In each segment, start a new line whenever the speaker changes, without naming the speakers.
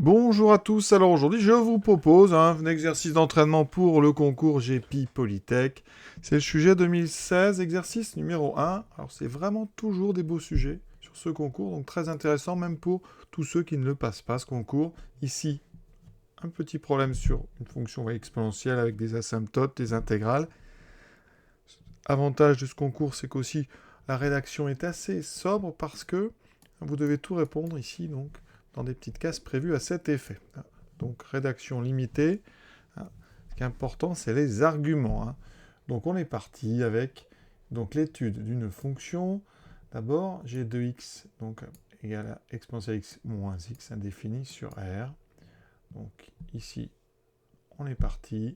Bonjour à tous, alors aujourd'hui je vous propose un exercice d'entraînement pour le concours GPI Polytech. C'est le sujet 2016, exercice numéro 1. Alors c'est vraiment toujours des beaux sujets sur ce concours, donc très intéressant même pour tous ceux qui ne le passent pas ce concours. Ici, un petit problème sur une fonction exponentielle avec des asymptotes, des intégrales. Avantage de ce concours, c'est qu'aussi la rédaction est assez sobre parce que vous devez tout répondre ici, donc dans des petites cases prévues à cet effet. Donc rédaction limitée. Ce qui est important, c'est les arguments. Donc on est parti avec l'étude d'une fonction. D'abord, g de x donc, égale à exponentielle x moins x indéfini sur R. Donc ici, on est parti.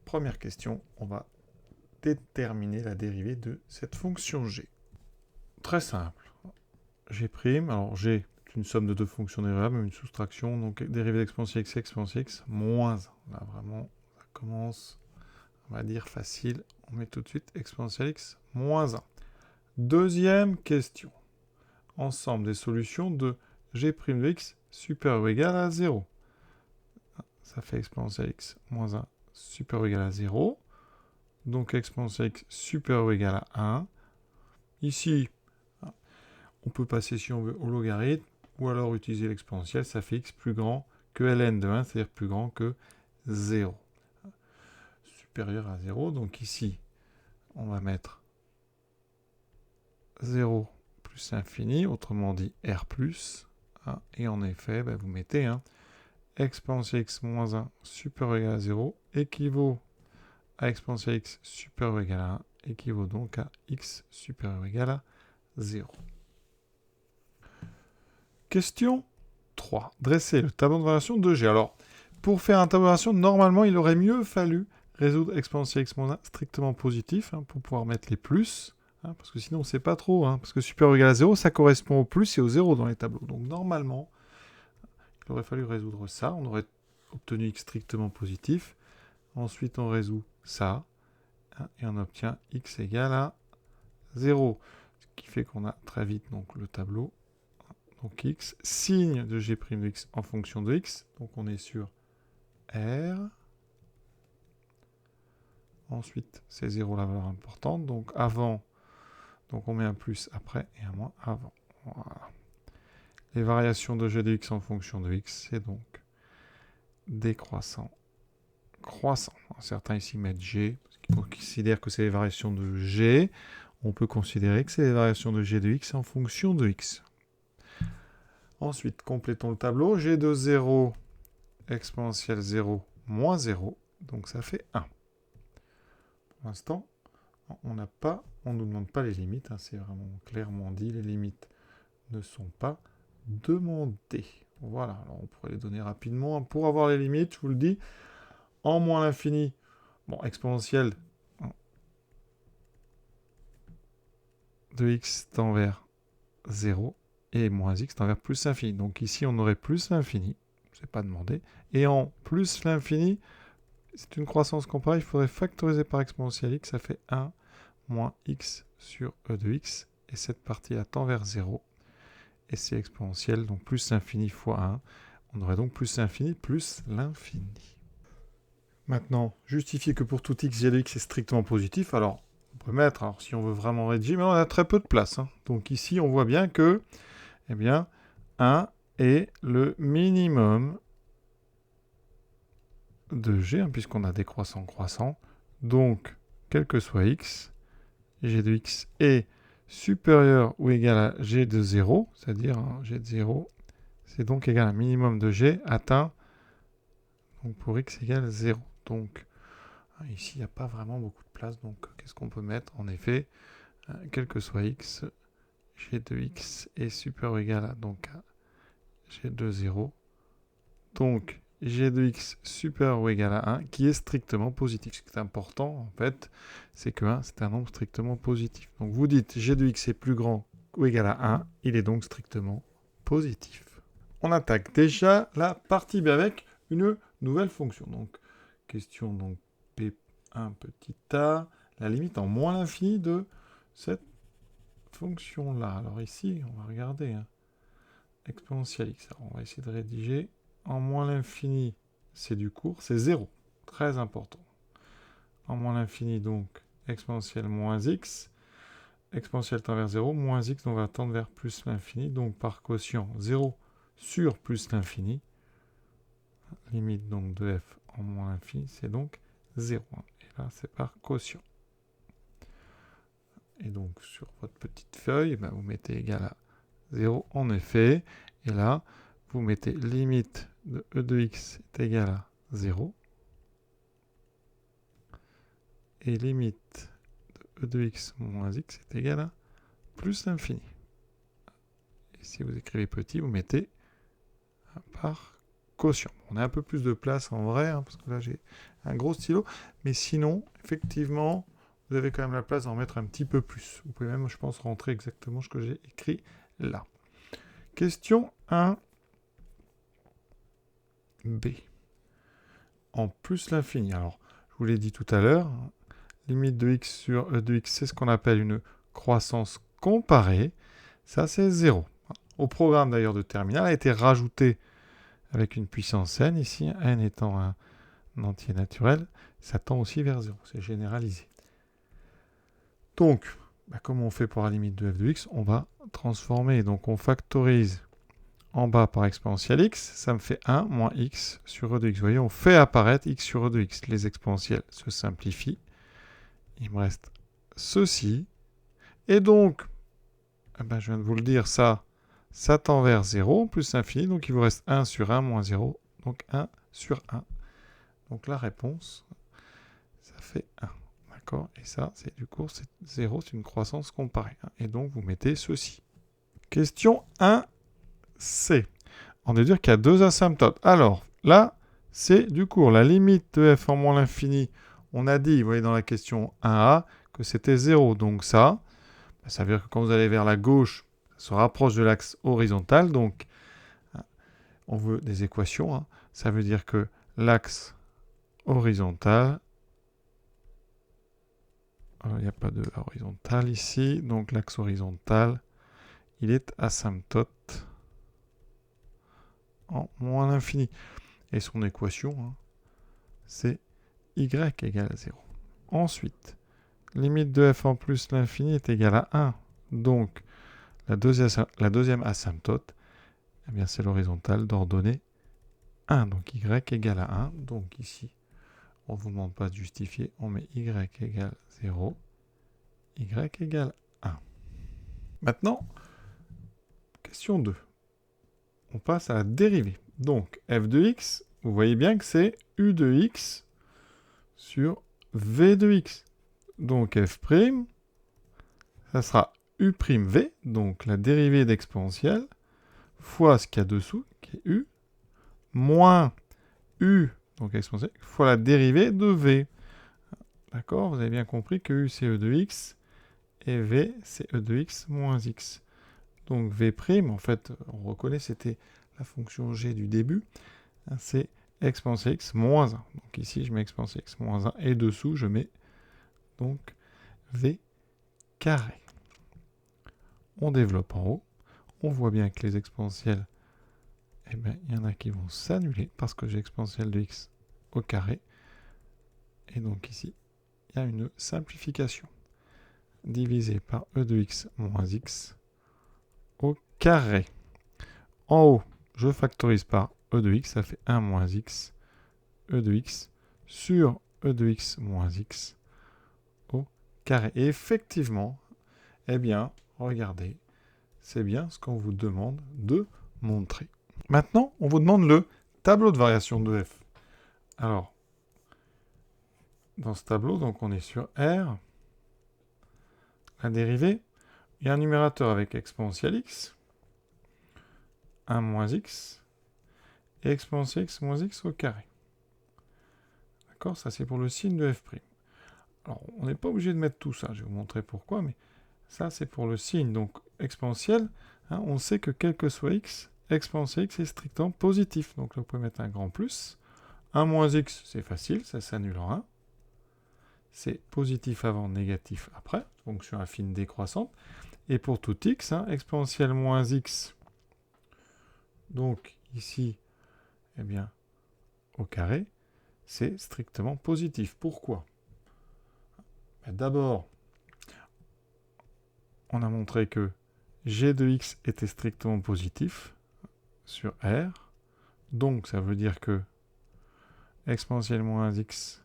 Première question, on va déterminer la dérivée de cette fonction g. Très simple. G', alors g est une somme de deux fonctions dérivables, une soustraction, donc dérivée d'exponentielle x moins 1. Là vraiment, ça commence, on va dire facile. On met tout de suite exponentielle x moins 1. Deuxième question. Ensemble des solutions de g' de x supérieur ou égal à 0. Ça fait exponentielle x moins 1 supérieur ou égal à 0. Donc exponentielle x supérieur ou égal à 1. Ici, on peut passer, si on veut, au logarithme, ou alors utiliser l'exponentielle, ça fait x plus grand que ln de 1, c'est-à-dire plus grand que 0. Supérieur à 0, donc ici, on va mettre 0 plus infini, autrement dit r plus, et en effet, vous mettez exponentielle x moins 1 supérieur ou égal à 0, équivaut à exponentielle x supérieur ou égal à 1, équivaut donc à x supérieur ou égal à 0. Question 3. Dresser le tableau de variation de G. Alors, pour faire un tableau de variation, normalement, il aurait mieux fallu résoudre exponentielle x moins 1 strictement positif pour pouvoir mettre les plus. Parce que sinon, on ne sait pas trop. Parce que supérieur ou égal à 0, ça correspond au plus et au 0 dans les tableaux. Donc, normalement, il aurait fallu résoudre ça. On aurait obtenu x strictement positif. Ensuite, on résout ça. Et on obtient x égale à 0. Ce qui fait qu'on a très vite donc, le tableau. Donc x, signe de g' de x en fonction de x. Donc on est sur R. Ensuite, c'est 0 la valeur importante. Donc avant, donc on met un plus après et un moins avant. Voilà. Les variations de g de x en fonction de x, c'est donc décroissant, croissant. Certains ici mettent g, parce qu'ils considèrent que c'est les variations de g. On peut considérer que c'est les variations de g de x en fonction de x. Ensuite, complétons le tableau. G de 0, exponentielle 0, moins 0. Donc ça fait 1. Pour l'instant, on ne nous demande pas les limites. C'est vraiment clairement dit. Les limites ne sont pas demandées. Voilà, alors on pourrait les donner rapidement. Pour avoir les limites, je vous le dis, en moins l'infini, bon, exponentielle de x tend vers 0 et moins x tend vers plus l'infini. Donc ici, on aurait plus l'infini, c'est pas demandé. Et en plus l'infini, c'est une croissance comparée, il faudrait factoriser par exponentielle x, ça fait 1 moins x sur e de x. Et cette partie-là tend vers 0. Et c'est exponentielle, donc plus l'infini fois 1. On aurait donc plus l'infini plus l'infini. Maintenant, justifier que pour tout x, g de x est strictement positif. Alors, on peut mettre, alors si on veut vraiment rédiger, mais on a très peu de place. Donc ici, on voit bien que, 1 est le minimum de g, puisqu'on a décroissant croissant. Donc, quel que soit x, g de x est supérieur ou égal à g de 0, c'est-à-dire g de 0, c'est donc égal à un minimum de g atteint donc pour x égale 0. Donc, ici, il n'y a pas vraiment beaucoup de place. Donc, qu'est-ce qu'on peut mettre? En effet, quel que soit x, g de x est supérieur ou égal à, donc, à g de 0. Donc, g de x supérieur ou égal à 1, qui est strictement positif. Ce qui est important, en fait, c'est que 1, c'est un nombre strictement positif. Donc, vous dites g de x est plus grand ou égal à 1, il est donc strictement positif. On attaque déjà la partie B avec une nouvelle fonction. Donc, question donc P1 petit a, la limite en moins l'infini de cette fonction-là. Alors ici, on va regarder exponentielle x. Alors, on va essayer de rédiger en moins l'infini, c'est du court, c'est 0. Très important. En moins l'infini, donc, exponentielle moins x. Exponentielle tend vers 0, moins x, donc on va tendre vers plus l'infini. Donc, par quotient, 0 sur plus l'infini. Limite, donc, de f en moins l'infini, c'est donc 0. Et là, c'est par quotient. Et donc, sur votre petite feuille, vous mettez égal à 0 en effet. Et là, vous mettez limite de e de x est égal à 0. Et limite de e de x moins x est égal à plus l'infini. Et si vous écrivez petit, vous mettez par quotient. On a un peu plus de place en vrai, parce que là j'ai un gros stylo. Mais sinon, effectivement, vous avez quand même la place d'en mettre un petit peu plus. Vous pouvez même, je pense, rentrer exactement ce que j'ai écrit là. Question 1b. En plus l'infini. Alors, je vous l'ai dit tout à l'heure, limite de x sur e de x, c'est ce qu'on appelle une croissance comparée. Ça, c'est 0. Au programme d'ailleurs de terminal a été rajouté avec une puissance n, ici, n étant un entier naturel, ça tend aussi vers 0. C'est généralisé. Donc, comment on fait pour la limite de f de x? On va transformer. Donc, on factorise en bas par exponentielle x, ça me fait 1 moins x sur e de x. Vous voyez, on fait apparaître x sur e de x. Les exponentielles se simplifient. Il me reste ceci. Et donc, je viens de vous le dire, ça tend vers 0, plus l'infini. Donc, il vous reste 1 sur 1 moins 0. Donc, 1 sur 1. Donc, la réponse, ça fait 1. D'accord? Et ça, c'est du coup, c'est 0, c'est une croissance comparée. Et donc, vous mettez ceci. Question 1c. On veut dire qu'il y a deux asymptotes. Alors, là, c'est du court. La limite de f en moins l'infini, on a dit, vous voyez dans la question 1a, que c'était 0. Donc ça veut dire que quand vous allez vers la gauche, ça se rapproche de l'axe horizontal. Donc, on veut des équations. Ça veut dire que l'axe horizontal, il n'y a pas de horizontal ici. Donc, l'axe horizontal, il est asymptote en moins l'infini. Et son équation, c'est y égale à 0. Ensuite, limite de f en plus l'infini est égale à 1. Donc, la deuxième asymptote, c'est l'horizontale d'ordonnée 1. Donc, y égale à 1. Donc, ici, on ne vous demande pas de justifier. On met y égale 0. Y égale 1. Maintenant, question 2. On passe à la dérivée. Donc, f de x, vous voyez bien que c'est u de x sur v de x. Donc f', ça sera u'v, donc la dérivée d'exponentielle, fois ce qu'il y a dessous, qui est u, moins u, donc exponentielle, fois la dérivée de v. D'accord? Vous avez bien compris que u, c'est e de x, et v, c'est e de x moins x. Donc v', en fait, on reconnaît, c'était la fonction g du début, c'est exponentielle x moins 1. Donc ici, je mets exponentielle x moins 1, et dessous, je mets donc v carré. On développe en haut. On voit bien que les exponentielles, il y en a qui vont s'annuler parce que j'ai exponentielle de x au carré. Et donc ici, il y a une simplification. Divisé par e de x moins x au carré. En haut, je factorise par e de x, ça fait 1 moins x, e de x sur e de x moins x au carré. Et effectivement, regardez, c'est bien ce qu'on vous demande de montrer. Maintenant, on vous demande le tableau de variation de f. Alors, dans ce tableau, donc on est sur R, la dérivée, il y a un numérateur avec exponentielle x, 1 moins x, et exponentielle x moins x au carré. D'accord? Ça, c'est pour le signe de f'. Alors, on n'est pas obligé de mettre tout ça, je vais vous montrer pourquoi, mais ça, c'est pour le signe. Donc, exponentielle, on sait que quel que soit x, exponentielle x est strictement positif. Donc là, vous pouvez mettre un grand plus. 1 moins x, c'est facile, ça s'annule en 1. C'est positif avant, négatif après, fonction affine décroissante. Et pour tout x, exponentielle moins x, donc ici, eh bien, au carré, c'est strictement positif. Pourquoi? D'abord, on a montré que g de x était strictement positif sur R. Donc, ça veut dire que exponentielle moins x,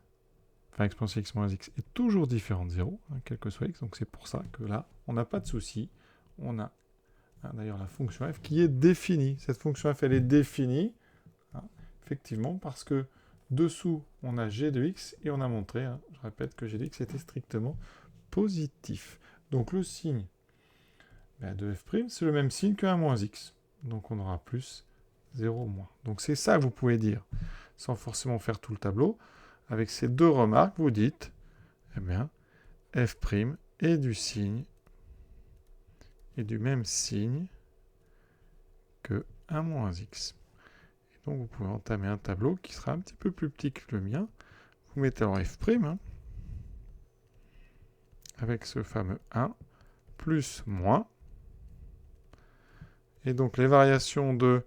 enfin exponentielle x moins x est toujours différent de 0, hein, quel que soit x. Donc, c'est pour ça que là, on n'a pas de souci. On a d'ailleurs la fonction f qui est définie. Cette fonction f, elle est définie, hein, effectivement, parce que dessous, on a g de x et on a montré, hein, je répète, que g de x était strictement positif. Donc, le signe de f', c'est le même signe que 1 moins x. Donc, on aura plus 0 moins. Donc, c'est ça que vous pouvez dire, sans forcément faire tout le tableau. Avec ces deux remarques, vous dites, eh bien, f' est du signe, est du même signe que 1 moins x. Et donc, vous pouvez entamer un tableau qui sera un petit peu plus petit que le mien. Vous mettez alors f', hein, avec ce fameux 1, plus moins. Et donc, les variations de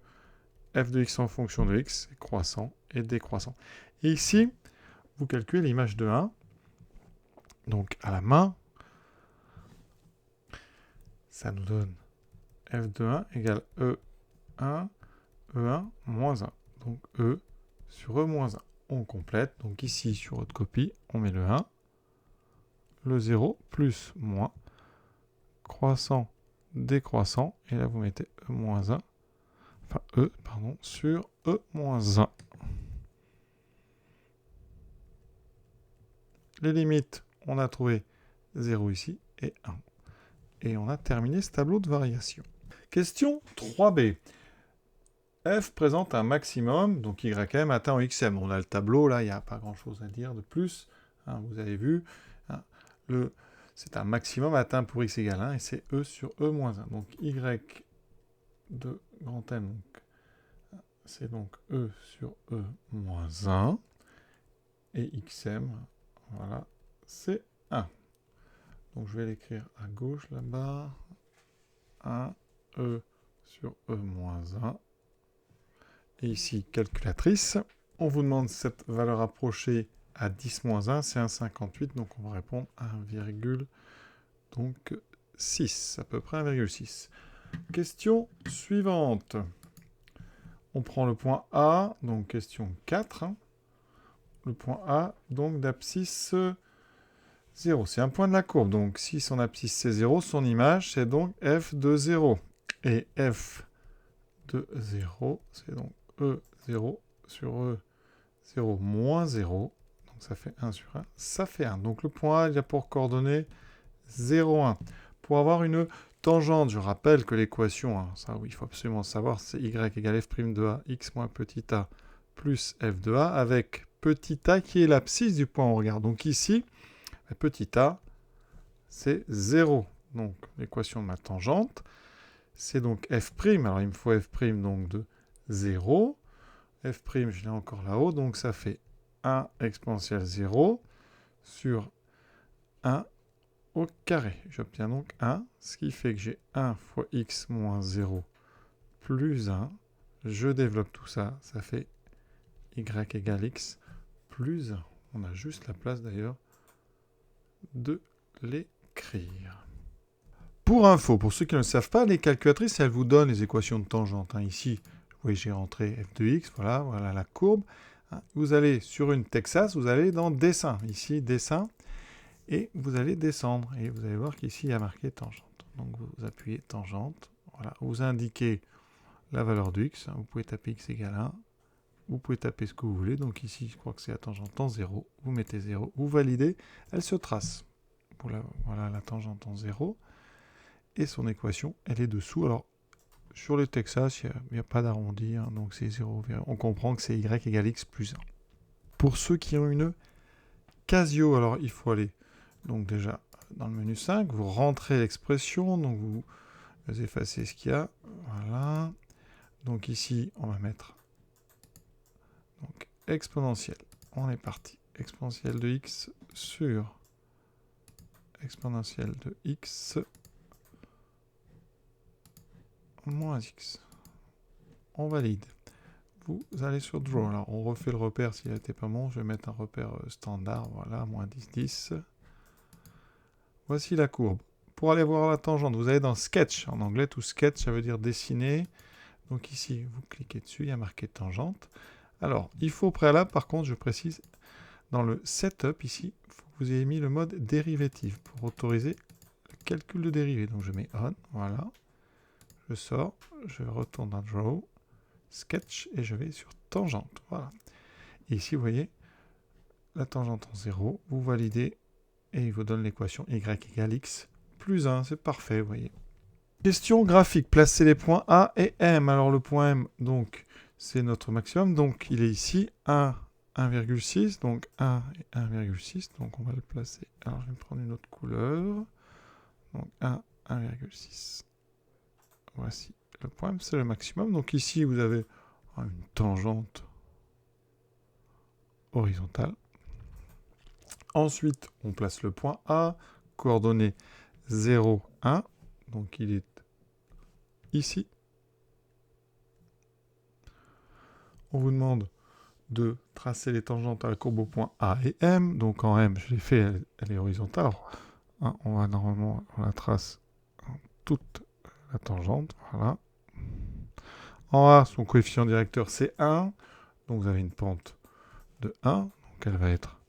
f de x en fonction de x, c'est croissant et décroissant. Et ici, vous calculez l'image de 1. Donc, à la main, ça nous donne f de 1 égale E1, E1 moins 1. Donc, E sur E moins 1. On complète. Donc, ici, sur votre copie, on met le 1, le 0, plus, moins, croissant, décroissant. Et là, vous mettez E moins 1. Enfin, E, pardon, sur E moins 1. Les limites, on a trouvé 0 ici et 1. Et on a terminé ce tableau de variation. Question 3b. F présente un maximum, donc YM atteint en XM. On a le tableau, là, il n'y a pas grand-chose à dire de plus. Hein, vous avez vu, hein, c'est un maximum atteint pour x égale 1, et c'est E sur E moins 1. Donc Y de grand M, c'est donc E sur E moins 1. Et XM, voilà, c'est 1. Donc je vais l'écrire à gauche là-bas. 1, E sur E moins 1. Et ici, calculatrice. On vous demande cette valeur approchée à 10 moins 1, c'est 1,58. Donc on va répondre à 1,6, à peu près 1,6. Question suivante. On prend le point A, donc question 4. Le point A, donc d'abscisse 0. C'est un point de la courbe. Donc si son abscisse c'est 0, son image c'est donc f de 0. Et f de 0, c'est donc E0 sur E0 moins 0. Donc ça fait 1 sur 1. Ça fait 1. Donc le point A, il a pour coordonnées 0, 1. Pour avoir une tangente, je rappelle que l'équation, hein, ça oui, il faut absolument savoir, c'est y égale f' de a, x moins petit a plus f de a, avec petit a qui est l'abscisse du point où on regarde. Donc ici, petit a, c'est 0. Donc l'équation de ma tangente, c'est donc f'. Alors il me faut f' donc de 0. F', je l'ai encore là-haut, donc ça fait 1 exponentielle 0 sur 1 au carré. J'obtiens donc 1, ce qui fait que j'ai 1 fois x moins 0 plus 1. Je développe tout ça, ça fait y égale x plus 1. On a juste la place d'ailleurs de l'écrire. Pour info, pour ceux qui ne le savent pas, les calculatrices, elles vous donnent les équations de tangente. Hein. Ici, vous voyez, j'ai rentré f de x, voilà la courbe. Hein. Vous allez sur une Texas, vous allez dans dessin. Ici, dessin. Et vous allez descendre. Et vous allez voir qu'ici, il y a marqué tangente. Donc, vous appuyez tangente. Voilà. Vous indiquez la valeur de x. Vous pouvez taper x égale 1. Vous pouvez taper ce que vous voulez. Donc ici, je crois que c'est la tangente en 0. Vous mettez 0. Vous validez. Elle se trace. Voilà la tangente en 0. Et son équation, elle est dessous. Alors, sur le Texas, il n'y a pas d'arrondi. Hein, donc c'est 0. On comprend que c'est y égale x plus 1. Pour ceux qui ont une Casio, alors il faut aller donc déjà dans le menu 5. Vous rentrez l'expression. Donc vous effacez ce qu'il y a. Voilà. Donc ici, on va mettre donc exponentielle. On est parti. Exponentielle de x sur exponentielle de x moins x. On valide. vous allez sur Draw. Alors, on refait le repère s'il n'était pas bon. Je vais mettre un repère standard. Voilà, moins 10, 10. Voici la courbe. Pour aller voir la tangente, vous allez dans Sketch. En anglais, tout Sketch, ça veut dire dessiner. Donc ici, vous cliquez dessus, il y a marqué tangente. Alors, il faut au préalable, par contre, je précise, dans le Setup, ici, il faut que vous ayez mis le mode dérivative pour autoriser le calcul de dérivée. Donc je mets On, voilà. Je sors, je retourne dans Draw, Sketch, et je vais sur tangente. Voilà. Et ici, vous voyez, la tangente en 0, vous validez, et il vous donne l'équation y égale x plus 1. C'est parfait, vous voyez. Question graphique, placer les points A et M. Alors le point M, donc, c'est notre maximum. Donc il est ici, 1, 1,6. Donc 1 et 1,6. Donc on va le placer. Alors je vais prendre une autre couleur. Donc 1, 1,6. Voici le point M, c'est le maximum. Donc ici, vous avez une tangente horizontale. Ensuite, on place le point A, coordonnées 0, 1. Donc il est ici. On vous demande de tracer les tangentes à la courbe au point A et M. Donc en M, je l'ai fait, elle est horizontale. Alors, hein, on va normalement, on la trace en toute la tangente. Voilà. En A, son coefficient directeur, c'est 1. Donc vous avez une pente de 1. Donc elle va être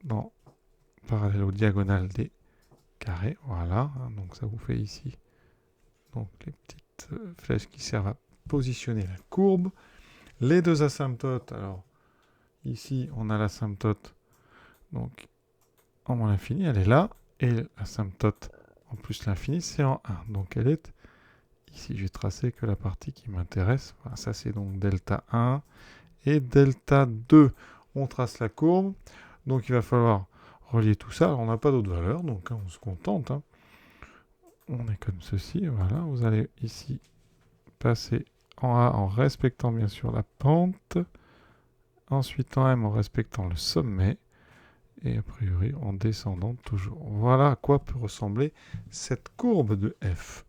dans parallèle aux diagonales des carrés. Voilà. Donc ça vous fait ici donc les petites flèches qui servent à positionner la courbe. Les deux asymptotes, alors ici on a l'asymptote donc en moins l'infini, elle est là, et l'asymptote en plus l'infini c'est en 1, donc elle est ici. Je vais tracer que la partie qui m'intéresse. Voilà, ça c'est donc delta 1 et delta 2. On trace la courbe, donc il va falloir relier tout ça. Alors on n'a pas d'autres valeurs, donc on se contente. On est comme ceci, voilà. Vous allez ici passer en A en respectant bien sûr la pente, ensuite en M en respectant le sommet, et a priori en descendant toujours. Voilà à quoi peut ressembler cette courbe de F.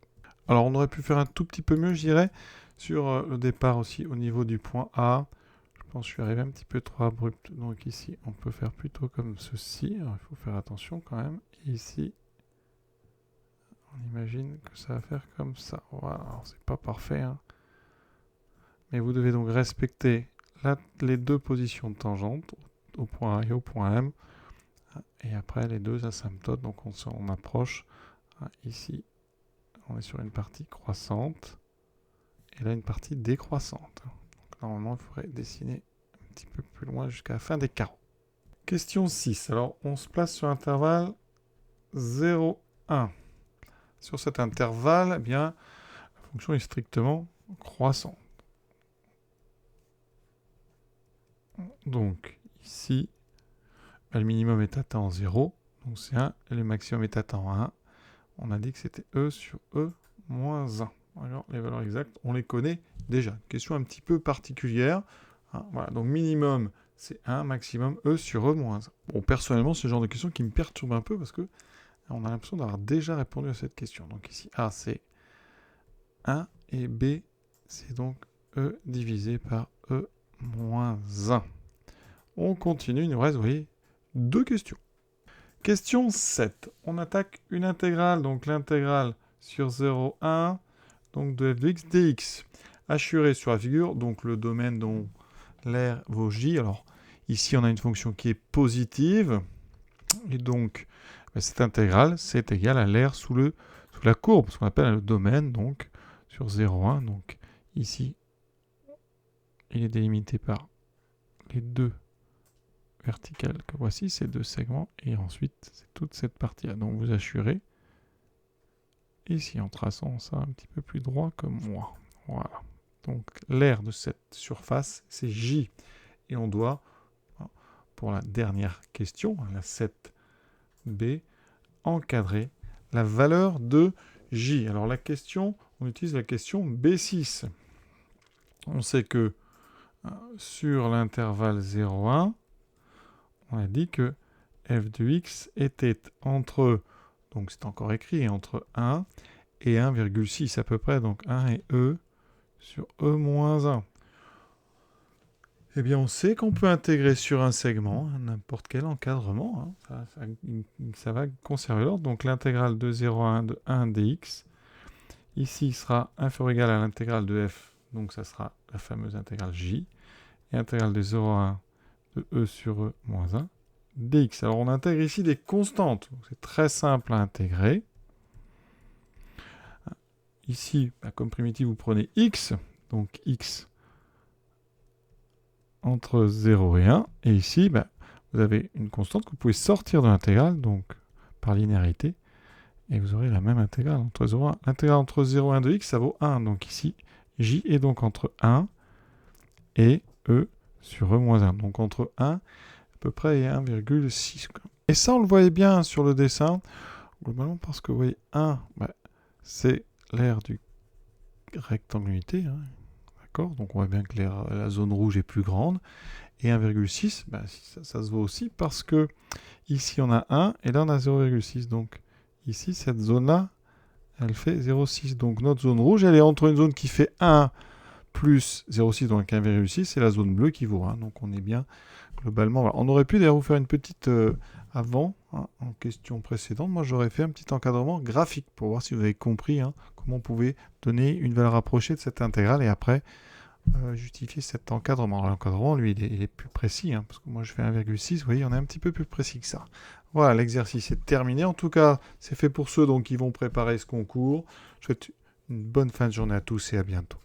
Alors on aurait pu faire un tout petit peu mieux, je dirais, sur le départ aussi au niveau du point A. Je pense que je suis arrivé un petit peu trop abrupt, donc ici on peut faire plutôt comme ceci. Alors, il faut faire attention quand même. Et ici, on imagine que ça va faire comme ça. Voilà, alors c'est pas parfait, hein. Mais vous devez donc respecter les deux positions de tangente, au point A et au point M. Et après, les deux asymptotes, donc on approche. Ici, on est sur une partie croissante. Et là, une partie décroissante. Donc, normalement, il faudrait dessiner un petit peu plus loin jusqu'à la fin des carreaux. Question 6. Alors, on se place sur l'intervalle 0, 1. Sur cet intervalle, eh bien, la fonction est strictement croissante. Donc, ici, le minimum est atteint en 0, donc c'est 1, et le maximum est atteint en 1. On a dit que c'était E sur E moins 1. Alors, les valeurs exactes, on les connaît déjà. Question un petit peu particulière. Voilà, donc minimum, c'est 1, maximum E sur E moins 1. Bon, personnellement, c'est le genre de question qui me perturbe un peu parce que on a l'impression d'avoir déjà répondu à cette question. Donc ici, A, c'est 1, et B, c'est donc E divisé par E moins 1. On continue, il nous reste, vous voyez, 2 questions. Question 7. On attaque une intégrale, donc l'intégrale sur 0, 1, donc de f de x dx. Assuré sur la figure, donc le domaine dont l'air vaut j. Alors ici, on a une fonction qui est positive, et donc cette intégrale, c'est égal à l'air sous la courbe, ce qu'on appelle le domaine, donc sur 0, 1. Donc ici, il est délimité par les deux verticales que voici, ces deux segments, et ensuite c'est toute cette partie-là. Donc vous assurez, ici en traçant ça un petit peu plus droit que moi. Voilà. Donc l'aire de cette surface, c'est J. Et on doit, pour la dernière question, la 7b, encadrer la valeur de J. Alors la question, on utilise la question B6. On sait que sur l'intervalle 0,1, on a dit que f de x était entre, donc c'est encore écrit, entre 1 et 1,6 à peu près, donc 1 et E sur E moins 1. Eh bien, on sait qu'on peut intégrer sur un segment n'importe quel encadrement. Ça va conserver l'ordre. Donc, l'intégrale de 0 à 1 de 1 dx. Ici, il sera inférieur ou égal à l'intégrale de f. Donc, ça sera la fameuse intégrale j. Et intégrale de 0 à 1 de e sur e moins 1 dx. Alors, on intègre ici des constantes. C'est très simple à intégrer. Ici, comme primitive, vous prenez x. Donc, x entre 0 et 1. Et ici, vous avez une constante que vous pouvez sortir de l'intégrale, donc par linéarité. Et vous aurez la même intégrale entre 0 et 1. L'intégrale entre 0 et 1 de x, ça vaut 1. Donc ici, j est donc entre 1 et e sur e moins 1. Donc entre 1 à peu près et 1,6. Et ça, on le voyait bien sur le dessin, globalement parce que vous voyez 1, c'est l'aire du rectangle unité. D'accord, donc on voit bien que la zone rouge est plus grande. Et 1,6, ça se voit aussi parce que ici on a 1 et là on a 0,6. Donc ici, cette zone-là, elle fait 0,6. Donc notre zone rouge, elle est entre une zone qui fait 1 plus 0,6, donc 1,6, et la zone bleue qui vaut 1. Donc on est bien globalement. Voilà. On aurait pu d'ailleurs vous faire une petite avant, en question précédente. Moi j'aurais fait un petit encadrement graphique pour voir si vous avez compris comment on pouvait donner une valeur approchée de cette intégrale et après justifier cet encadrement. Alors, l'encadrement, lui, il est plus précis, parce que moi je fais 1,6, vous voyez, on est un petit peu plus précis que ça. Voilà, l'exercice est terminé. En tout cas, c'est fait pour ceux qui vont préparer ce concours. Je vous souhaite une bonne fin de journée à tous et à bientôt.